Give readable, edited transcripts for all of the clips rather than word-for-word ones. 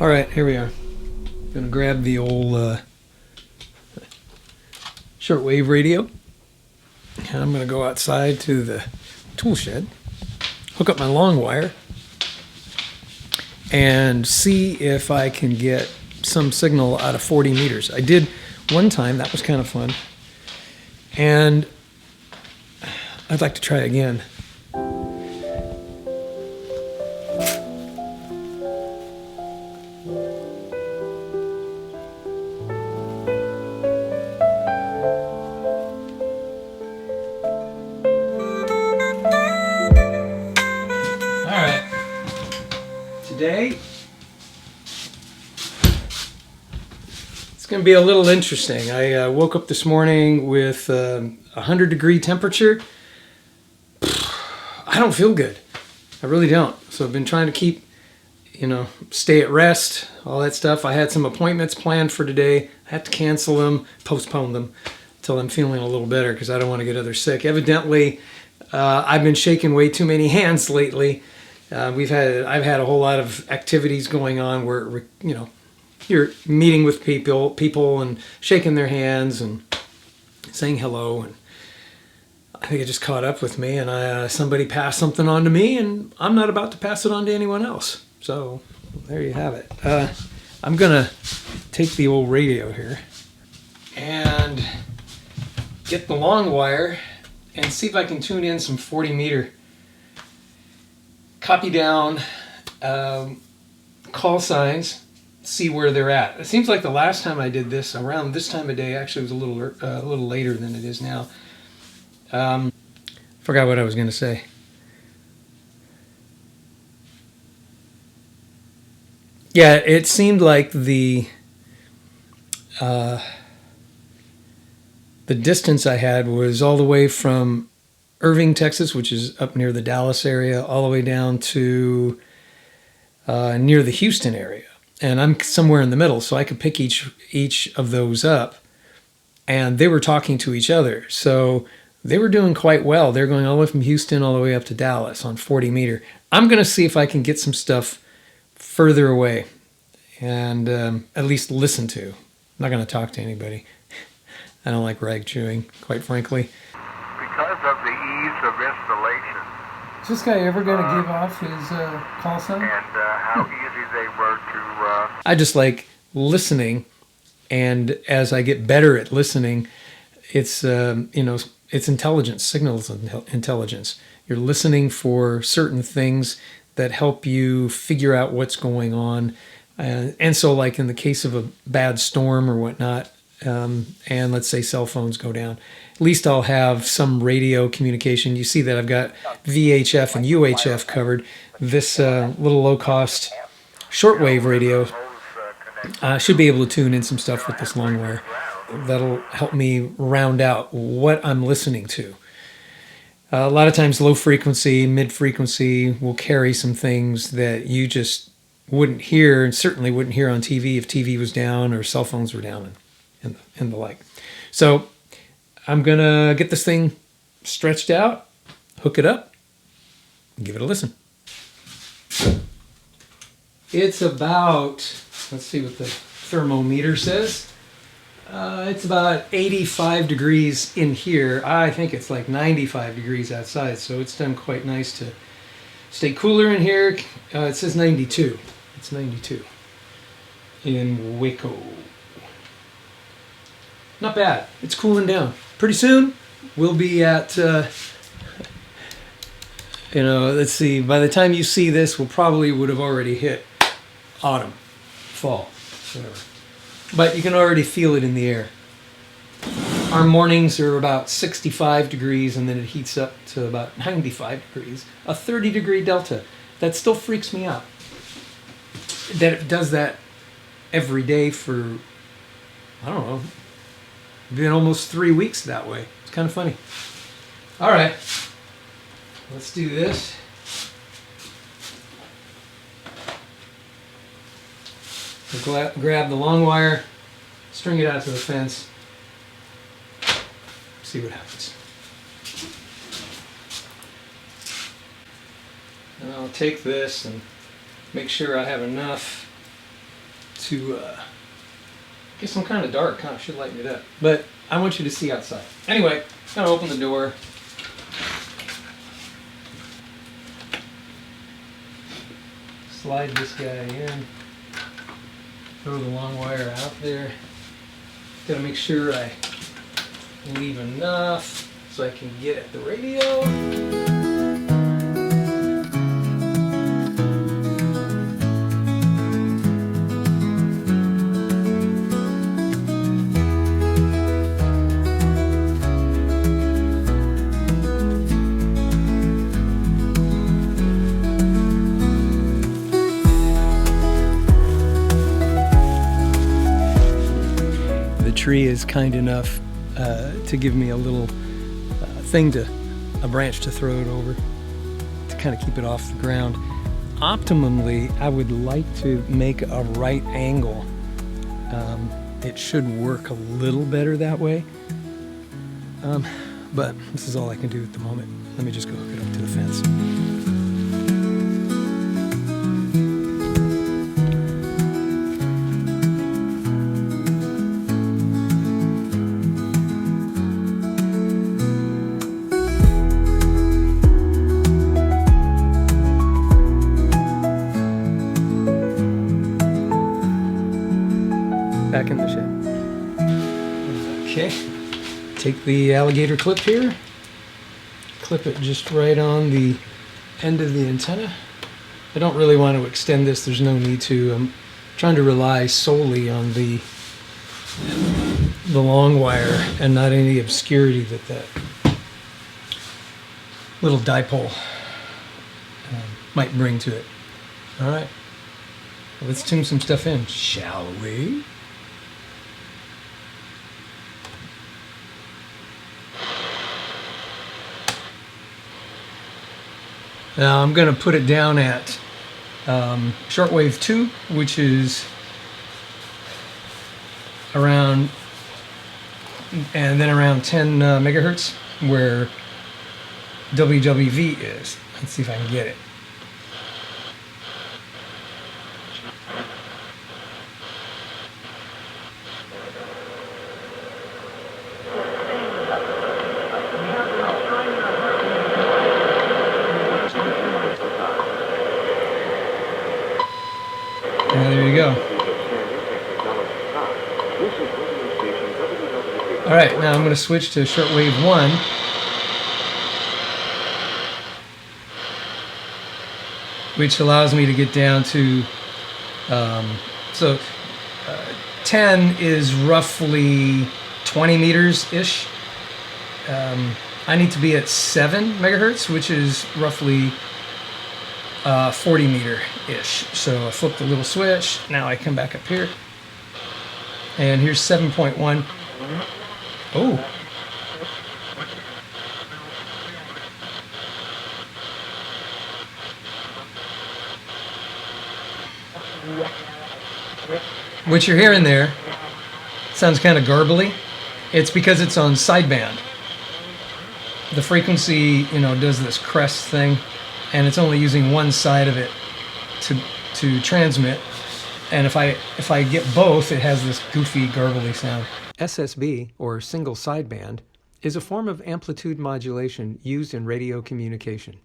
All right, here we are. Gonna grab the old shortwave radio, and I'm gonna go outside to the tool shed, hook up my long wire, and see if I can get some signal out of 40 meters. I did one time, that was kind of fun, and I'd like to try again. Today, it's going to be a little interesting. I woke up this morning with a 100-degree temperature. I don't feel good. I really don't. So I've been trying to keep, stay at rest, all that stuff. I had some appointments planned for today. I had to cancel them, postpone them until I'm feeling a little better because I don't want to get others sick. Evidently, I've been shaking way too many hands lately. I've had a whole lot of activities going on where, you're meeting with people and shaking their hands and saying hello. And I think it just caught up with me, and somebody passed something on to me, and I'm not about to pass it on to anyone else. So there you have it. I'm gonna take the old radio here and get the long wire and see if I can tune in some 40 meter. Copy down call signs, see where they're at. It seems like the last time I did this, around this time of day, actually it was a little later than it is now. Forgot what I was going to say. Yeah, it seemed like the distance I had was all the way from Irving, Texas, which is up near the Dallas area, all the way down to near the Houston area. And I'm somewhere in the middle, so I could pick each of those up. And they were talking to each other. So they were doing quite well. They're going all the way from Houston all the way up to Dallas on 40 meter. I'm going to see if I can get some stuff further away and at least listen to. I'm not going to talk to anybody. I don't like rag chewing, quite frankly. Because of the ease of installation. Is this guy ever going to give off his call sign? And how easy they were to... I just like listening, and as I get better at listening, it's, it's intelligence, signals intelligence. You're listening for certain things that help you figure out what's going on. And so like in the case of a bad storm or whatnot, and let's say cell phones go down, at least I'll have some radio communication. You see that I've got VHF and UHF covered. This little low-cost shortwave radio should be able to tune in some stuff with this long wire. That'll help me round out what I'm listening to. A lot of times low frequency, mid frequency will carry some things that you just wouldn't hear, and certainly wouldn't hear on TV if TV was down or cell phones were down and the like. So I'm gonna get this thing stretched out, hook it up, and give it a listen. It's about, let's see what the thermometer says. It's about 85 degrees in here. I think it's like 95 degrees outside, so it's done quite nice to stay cooler in here. It says 92. It's 92 in Waco. Not bad. It's cooling down. Pretty soon, we'll be at, let's see, by the time you see this, would have already hit autumn, fall, whatever. But you can already feel it in the air. Our mornings are about 65 degrees, and then it heats up to about 95 degrees. A 30-degree delta. That still freaks me out. That it does that every day for, I don't know, been almost 3 weeks that way. It's kind of funny. All right, let's do this. We'll grab the long wire, string it out to the fence, see what happens. And I'll take this and make sure I have enough to get some kind of dark. Kind of should lighten it up, but I want you to see outside. Anyway, I'm gonna open the door. Slide this guy in. Throw the long wire out there. Gotta make sure I leave enough so I can get at the radio. The tree is kind enough to give me a little a branch to throw it over to kind of keep it off the ground. Optimally, I would like to make a right angle. It should work a little better that way, but this is all I can do at the moment. Let me just go hook it up to the fence. Back in the shed. Okay, take the alligator clip here, clip it just right on the end of the antenna. I don't really want to extend this, there's no need to. I'm trying to rely solely on the long wire and not any obscurity that little dipole might bring to it. All right, let's tune some stuff in, shall we? Now I'm going to put it down at shortwave 2, which is around, and then around 10 megahertz, where WWV is. Let's see if I can get it. There you go. All right, now I'm going to switch to shortwave 1. Which allows me to get down to, 10 is roughly 20 meters-ish. I need to be at 7 megahertz, which is roughly 40 meter-ish. So I flip the little switch. Now I come back up here. And here's 7.1. Oh. What you're hearing there sounds kind of garbly. It's because it's on sideband. The frequency, does this crest thing, and it's only using one side of it to transmit. And if I get both, it has this goofy, garbly sound. SSB, or single sideband, is a form of amplitude modulation used in radio communication.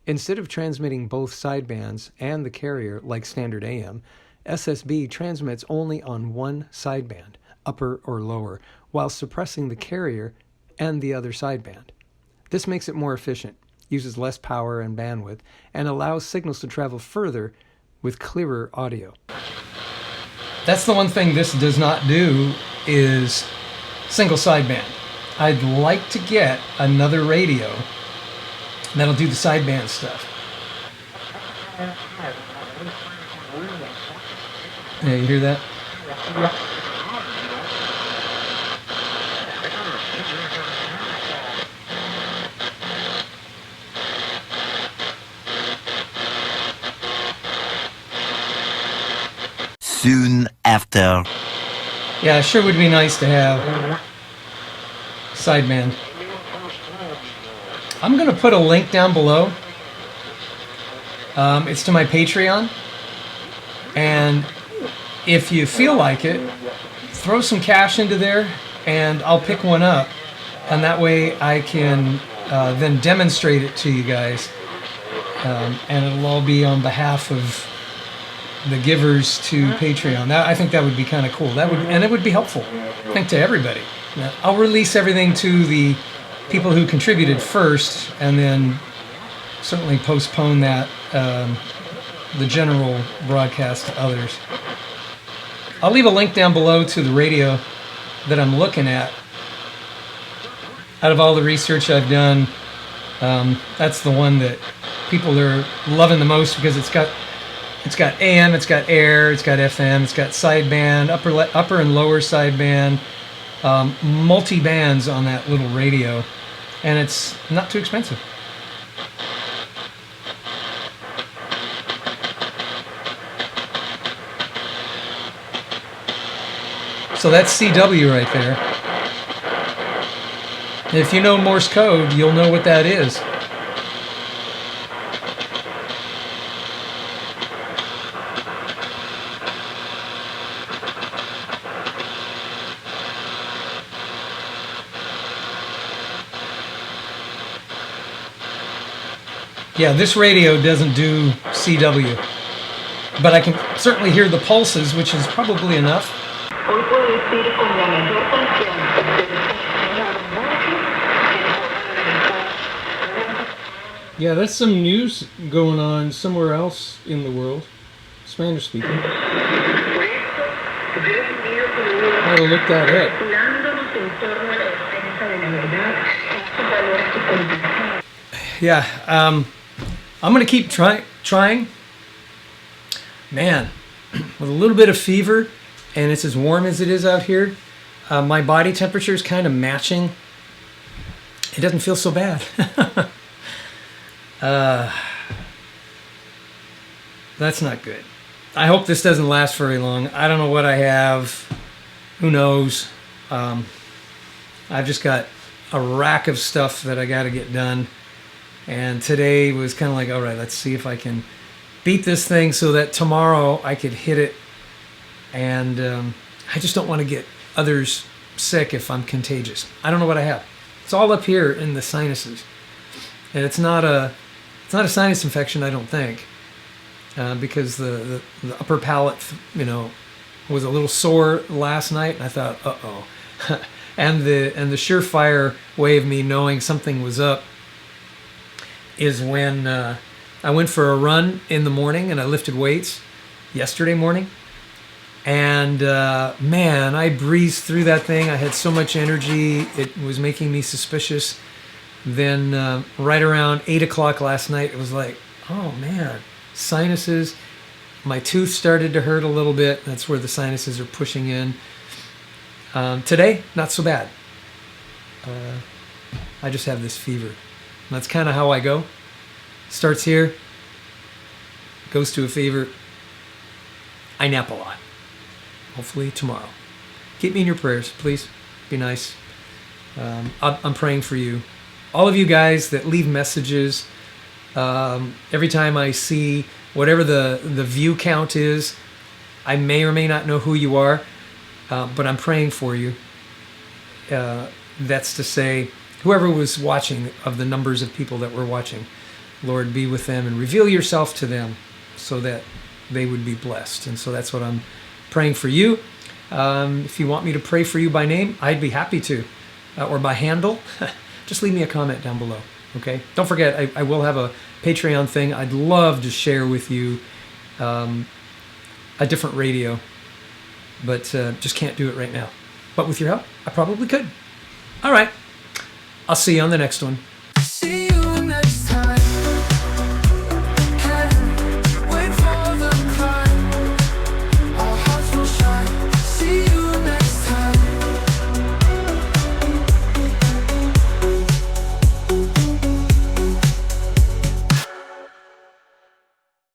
Instead of transmitting both sidebands and the carrier like standard AM, SSB transmits only on one sideband, upper or lower, while suppressing the carrier and the other sideband. This makes it more efficient, uses less power and bandwidth, and allows signals to travel further with clearer audio. That's the one thing this does not do, is single sideband. I'd like to get another radio that'll do the sideband stuff. Yeah, you hear that? Soon after. Yeah, it sure would be nice to have sideband. I'm going to put a link down below. It's to my Patreon. And if you feel like it, throw some cash into there, and I'll pick one up, and that way I can then demonstrate it to you guys, and it'll all be on behalf of the givers to Patreon. I think that would be kind of cool. It would be helpful, I think, to everybody. Now, I'll release everything to the people who contributed first, and then certainly postpone that the general broadcast to others. I'll leave a link down below to the radio that I'm looking at. Out of all the research I've done, that's the one that people are loving the most, because it's got AM, it's got air, it's got FM, it's got sideband, upper and lower sideband, multi bands on that little radio, and it's not too expensive. So that's CW right there. If you know Morse code, you'll know what that is. Yeah, this radio doesn't do CW, but I can certainly hear the pulses, which is probably enough. Yeah, that's some news going on somewhere else in the world. Spanish speaking. I gotta look that up. Yeah, I'm gonna keep trying. Man, with a little bit of fever, and it's as warm as it is out here, my body temperature is kind of matching. It doesn't feel so bad. That's not good. I hope this doesn't last very long. I don't know what I have. Who knows? I've just got a rack of stuff that I got to get done. And today was kind of like, all right, let's see if I can beat this thing so that tomorrow I could hit it. And I just don't want to get others sick if I'm contagious. I don't know what I have. It's all up here in the sinuses. And it's not a sinus infection, I don't think, because the upper palate, was a little sore last night, and I thought, uh-oh. and the surefire way of me knowing something was up is when I went for a run in the morning, and I lifted weights yesterday morning, and man, I breezed through that thing. I had so much energy, it was making me suspicious. Then right around 8 o'clock last night, it was like, oh man, sinuses. My tooth started to hurt a little bit. That's where the sinuses are pushing in. Today, not so bad. I just have this fever. And that's kind of how I go. Starts here, goes to a fever. I nap a lot. Hopefully tomorrow. Keep me in your prayers, please. Be nice. I'm praying for you. All of you guys that leave messages, every time I see whatever the view count is, I may or may not know who you are, but I'm praying for you. That's to say, whoever was watching, of the numbers of people that were watching, Lord, be with them and reveal yourself to them so that they would be blessed. And so that's what I'm praying for you. If you want me to pray for you by name, I'd be happy to, or by handle. Just leave me a comment down below, okay? Don't forget, I will have a Patreon thing. I'd love to share with you a different radio, but just can't do it right now. But with your help, I probably could. All right. I'll see you on the next one.